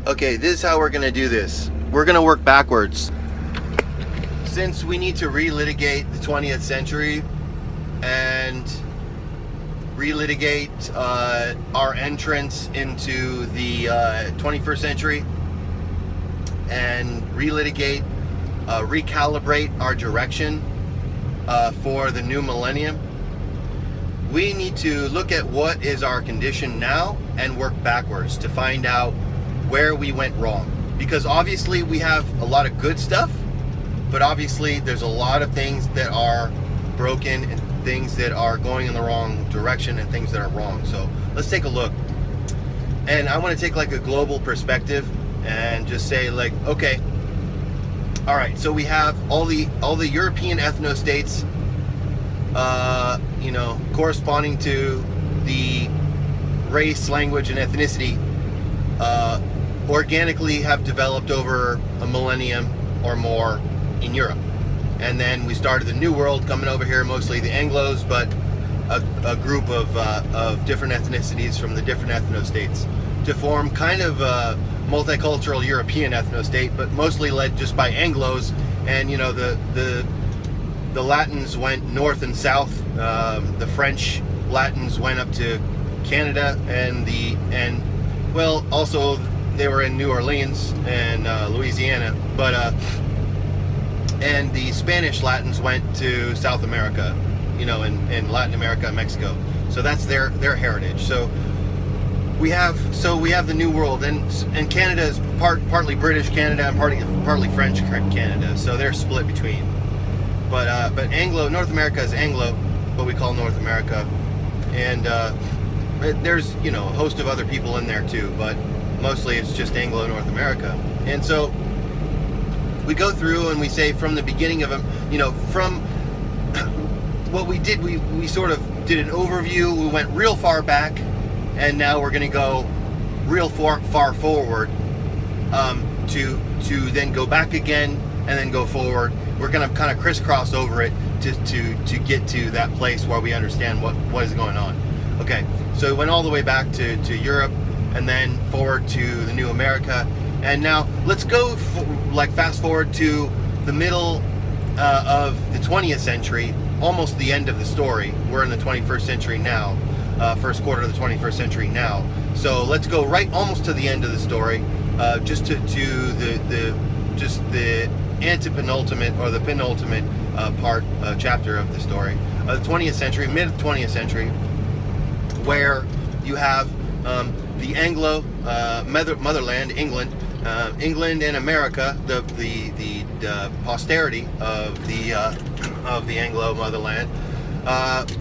Okay, this is how we're going to do this. We're going to work backwards. Since we need to relitigate the 20th century and relitigate our entrance into the 21st century and relitigate, recalibrate our direction for the new millennium, we need to look at what is our condition now and work backwards to find out where we went wrong. Because obviously we have a lot of good stuff, but obviously there's a lot of things that are broken and things that are going in the wrong direction and things that are wrong. So let's take a look. And I want to take like a global perspective and just say like, okay, all right, so we have all the European ethno-states, corresponding to the race, language, and ethnicity, organically have developed over a millennium or more in Europe. And then we started the New World coming over here, mostly the Anglos, but a group of different ethnicities from the different ethno-states to form kind of a multicultural European ethno-state, but mostly led just by Anglos. And the Latins went north and south. The French Latins went up to Canada, and also they were in New Orleans and Louisiana, but and the Spanish Latins went to South America, in Latin America and Mexico. So that's their heritage. So we have the New World, and Canada is partly British Canada and partly French Canada. So they're split between. But North America is Anglo, what we call North America, and there's a host of other people in there too, but mostly it's just Anglo North America. And so we go through and we say from the beginning of them, from what we did, we sort of did an overview. We went real far back, and now we're going to go real far forward to then go back again and then go forward. We're going to kind of crisscross over it to get to that place where we understand what is going on. Okay, so we went all the way back to Europe and then forward to the New America. And now let's go fast forward to the middle of the 20th century, almost the end of the story. We're in the 21st century now, first quarter of the 21st century now. So let's go right almost to the end of the story, just to the antepenultimate or the penultimate chapter of the story, the 20th century, mid 20th century, where you have the Anglo motherland, England, and America, the posterity of the Anglo motherland,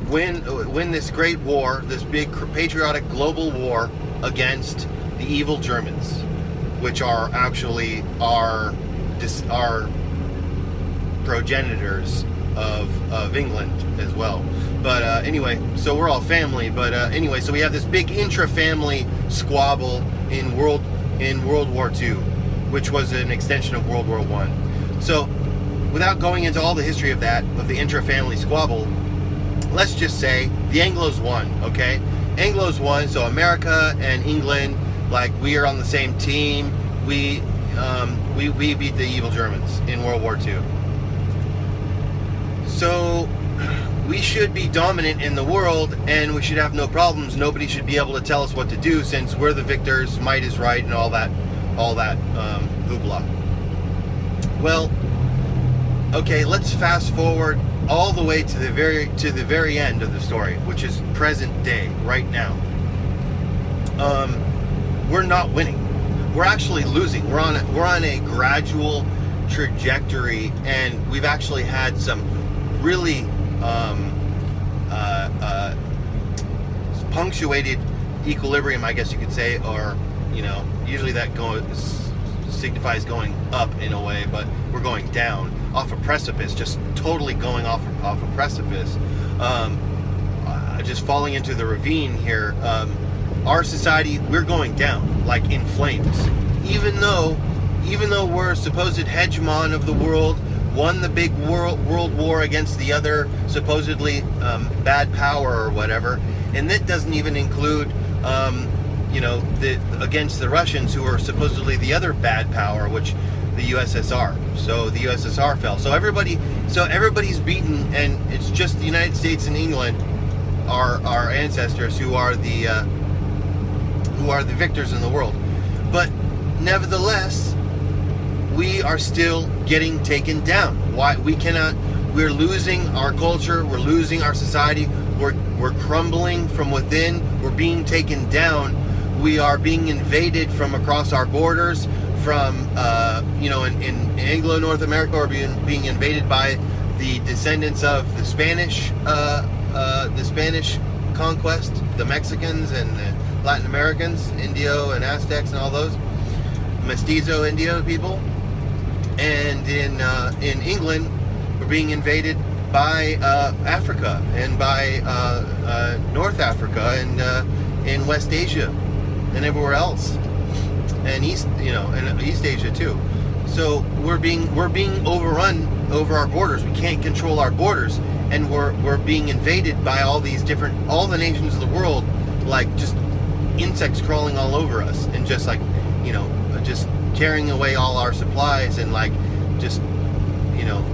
win this great war, this big patriotic global war against the evil Germans, which are actually our progenitors of England as well. But anyway, so we're all family. But anyway, so we have this big intra-family squabble in World War II, which was an extension of World War I. So without going into all the history of the intra-family squabble, let's just say the Anglos won, okay? Anglos won, so America and England, like, we are on the same team. We beat the evil Germans in World War II. So we should be dominant in the world, and we should have no problems. Nobody should be able to tell us what to do, since we're the victors, might is right, and all that hoopla. Well, okay, let's fast forward all the way to the very end of the story, which is present day, right now. We're not winning. We're actually losing. We're on a gradual trajectory, and we've actually had some really punctuated equilibrium, I guess you could say, or usually that signifies going up in a way, but we're going down off a precipice, just totally going off a precipice, just falling into the ravine here. Our society, we're going down like in flames, even though we're a supposed hegemon of the world, won the big world war against the other supposedly bad power or whatever, and that doesn't even include against the Russians, who are supposedly the other bad power, which the USSR. So the USSR fell. So everybody's beaten, and it's just the United States and England, our ancestors, who are the victors in the world. But nevertheless, we are still getting taken down. Why? We're losing our culture, we're losing our society, we're crumbling from within, we're being taken down, we are being invaded from across our borders, from in Anglo-North America, we're being invaded by the descendants of the Spanish conquest, the Mexicans and the Latin Americans, Indio and Aztecs and all those mestizo Indio people. And in England, we're being invaded by Africa and by North Africa and in West Asia and everywhere else, and East Asia too. So we're being overrun over our borders. We can't control our borders, and we're being invaded by all the nations of the world, like just insects crawling all over us, and just just carrying away all our supplies, and just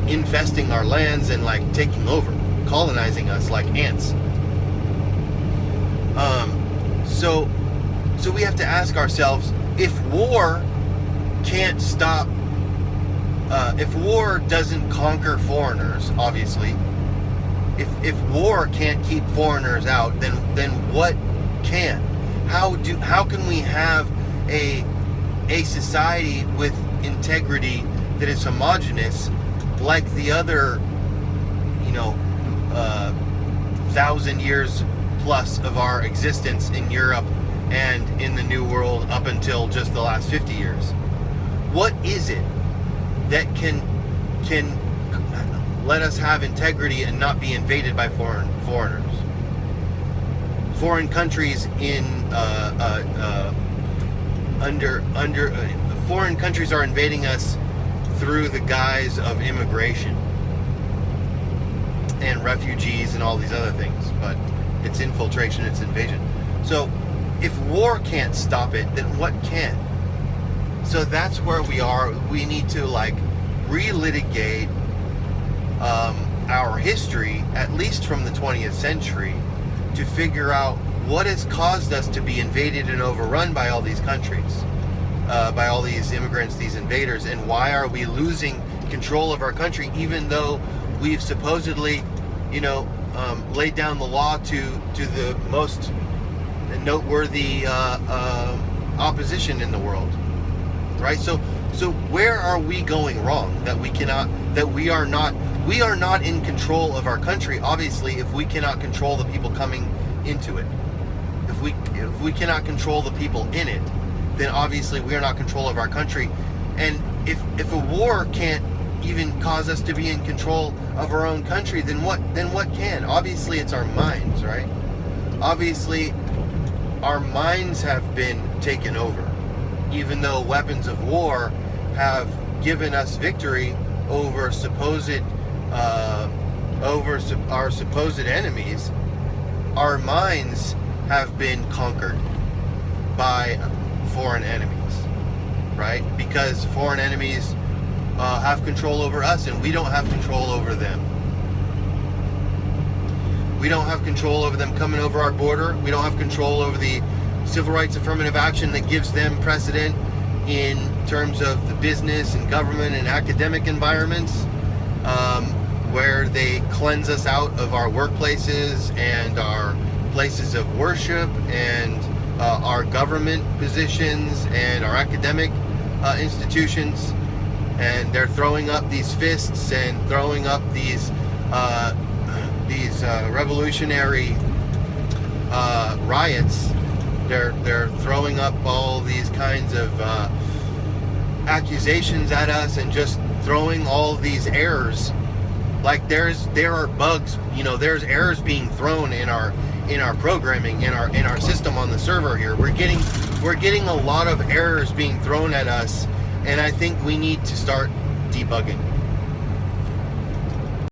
infesting our lands, and taking over, colonizing us like ants. So we have to ask ourselves, if war can't stop, if war doesn't conquer foreigners, obviously, if war can't keep foreigners out, then what can? How can we have a society with integrity that is homogenous, like the other 1,000 years plus of our existence in Europe and in the New World up until just the last 50 years? What is it that can let us have integrity and not be invaded by foreigners? Foreign countries foreign countries are invading us through the guise of immigration and refugees and all these other things, but it's infiltration, it's invasion. So if war can't stop it, then what can? So that's where we are. We need to relitigate our history, at least from the 20th century, to figure out what has caused us to be invaded and overrun by all these countries, by all these immigrants, these invaders, and why are we losing control of our country, even though we've supposedly, laid down the law to the most noteworthy opposition in the world, right? So where are we going wrong that we are not in control of our country? Obviously, if we cannot control the people coming into it, if we cannot control the people in it, then obviously we are not in control of our country. And if a war can't even cause us to be in control of our own country, then what can? Obviously it's our minds, right? Obviously our minds have been taken over, even though weapons of war have given us victory over our supposed enemies. Our minds have been conquered by foreign enemies, right? Because foreign enemies have control over us, and we don't have control over them. We don't have control over them coming over our border. We don't have control over the civil rights affirmative action that gives them precedent in terms of the business and government and academic environments, where they cleanse us out of our workplaces and our places of worship and our government positions and our academic institutions. And they're throwing up these fists and throwing up these revolutionary riots. They're throwing up all these kinds of accusations at us, and just throwing all these errors. Like there are bugs, there's errors being thrown in our programming, in our system on the server here. We're getting a lot of errors being thrown at us, and I think we need to start debugging.